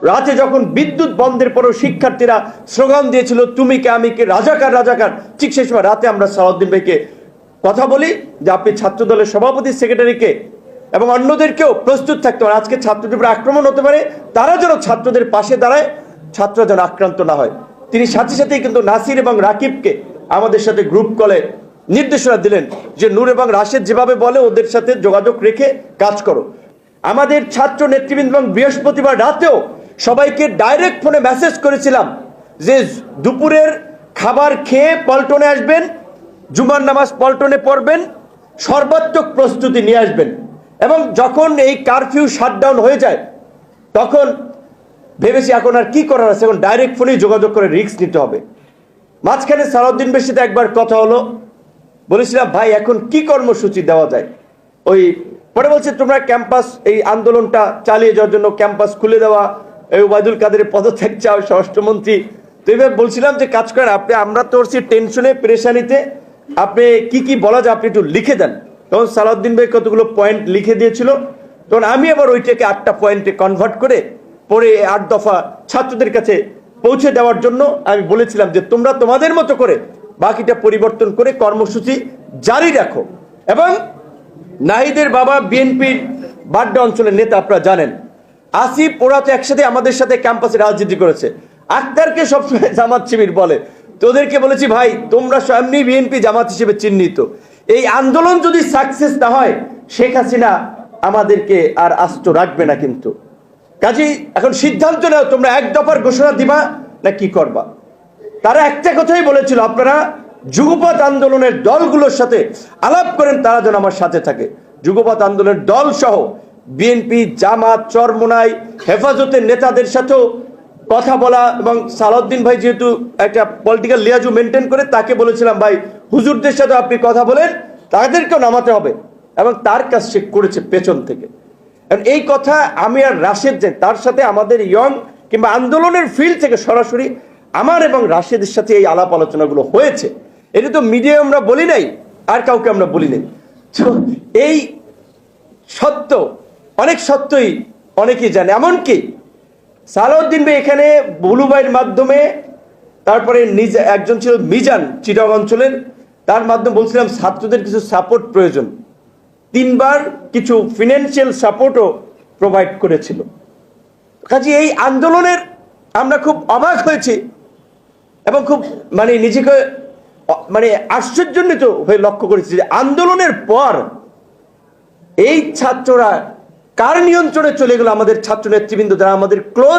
রাতে যখন বিদ্যুৎ বন্ধের পরেও শিক্ষার্থীরা স্লোগান দিয়েছিল তুমি কে আমি কে, রাজাকার রাজাকার, ঠিক সেই সময় রাতে আমরা সালাউদ্দিন ভাইকে কথা বলি যে আপনি ছাত্র দলের সভাপতি সেক্রেটারিকে এবং অন্যদেরকেও প্রস্তুত থাকতে পারে, আজকে ছাত্রদের উপর আক্রমণ হতে পারে, তারা যেন ছাত্রদের পাশে দাঁড়ায়, ছাত্ররা যেন আক্রান্ত না হয়। তিনি সাথে সাথেই কিন্তু নাসির এবং রাকিবকে আমাদের সাথে গ্রুপ কলে নির্দেশনা দিলেন যে নূর এবং রাশেদ যেভাবে বলে ওদের সাথে যোগাযোগ রেখে কাজ করো। আমাদের ছাত্র নেতৃবৃন্দ এবং বৃহস্পতিবার রাতেও সবাইকে ডাইরেক্ট ফোনে মেসেজ করেছিলাম যে দুপুরের খাবার খেয়ে পল্টনে আসবেন, জুমার নামাজ পল্টনে পড়বেন, সর্বাত্মক প্রস্তুতি নিয়ে আসবেন। এবং যখন এই কারফিউ শাটডাউন হয়ে যায় তখন ভেবেছি এখন আর কি করার আছে, এখন ডাইরেক্ট ফোনেই যোগাযোগ করে রিস্ক নিতে হবে। মাঝখানে সালাউদ্দিন ভাইয়ের সাথে একবার কথা হলো, বলেছিলাম ভাই এখন কি কর্মসূচি দেওয়া যায়। ওই পরে বলছে তোমরা ক্যাম্পাস এই আন্দোলনটা চালিয়ে যাওয়ার জন্য ক্যাম্পাস খুলে দেওয়া, এই ওবায়দুল কাদেরের পদত্যাগ চাও স্বরাষ্ট্রমন্ত্রী। তো এবার বলছিলাম যে কাজ করেন আপনি, আমরা তো টেনশনে পেরেশানিতে, আপনি কি কি বলা যায় আপনি একটু লিখে দেন। তখন সালাউদ্দিন ভাই কতগুলো পয়েন্ট লিখে দিয়েছিল, তখন আমি আবার ওইটাকে 8টা পয়েন্টে কনভার্ট করে পরে 8 দফা ছাত্রদের কাছে পৌঁছে দেওয়ার জন্য আমি বলেছিলাম যে তোমরা তোমাদের মতো করে বাকিটা পরিবর্তন করে কর্মসূচি জারি রাখো। এবং নাহিদের বাবা বিএনপির বাড্ডা অঞ্চলের নেতা, আপনারা জানেন আসিফ, ওরা তো একসাথে আমাদের সাথে ক্যাম্পাসে রাজনীতি করেছে, আক্তারকে সবসময় জামাত শিবির বলে। তো ওদেরকে বলেছি ভাই তোমরা এমনি বিএনপি জামাত হিসেবে চিহ্নিত, এই আন্দোলন যদি সাকসেস না হয় শেখ হাসিনা আমাদেরকে আর আস্ত রাখবে না। কিন্তু কাজেই এখন সিদ্ধান্ত নাও তোমরা 1 দফার ঘোষণা দিবা না কি করবা। তারা একটা কথাই বলেছিল আপনারা যুগপৎ আন্দোলনের দলগুলোর সাথে আলাপ করেন, তারা যেন আমার সাথে থাকে। যুগপৎ আন্দোলনের দল সহ বিএনপি, জামাত, চরমোনাই, হেফাজতের নেতাদের সাথেও কথা বলা, এবং সালাউদ্দিন ভাই যেহেতু একটা পলিটিক্যাল লিয়াজু মেনটেন করে, তাকে বলেছিলাম ভাই হুজুরদের সাথে আপনি কথা বলেন, তাদেরকেও নামাতে হবে, এবং তার কাজ সে করেছে পেছন থেকে। এই কথা আমি আর রাশেদ যে তার সাথে আমাদের ইয়ং কিংবা আন্দোলনের ফিল্ড থেকে সরাসরি আমার এবং রাশেদের সাথে এই আলাপ আলোচনাগুলো হয়েছে। এটা তো মিডিয়ায় আমরা বলি নাই, আর কাউকে আমরা বলি নাই। তো এই সত্য, অনেক সত্যই অনেকেই জানে। এমনকি সালাউদ্দিন ভাই এখানে বুলু ভাইয়ের মাধ্যমে, তারপরে নিজে একজন ছিল মিজান চিটাগং অঞ্চলের, তার মাধ্যমে বলছিলাম ছাত্রদের কিছু সাপোর্ট প্রয়োজন, 3 বার কিছু ফিনান্সিয়াল সাপোর্টও প্রোভাইড করেছিল। কাজে এই আন্দোলনের আমরা খুব অবাক হয়েছি এবং খুব নিজেকে আশ্চর্যান্বিত হয়ে লক্ষ্য করেছি যে আন্দোলনের পর এই ছাত্ররা কার নিয়ন্ত্রণে চলে গেল, আমাদের ছাত্র নেতৃবৃন্দ যারা আমাদের ক্লোজ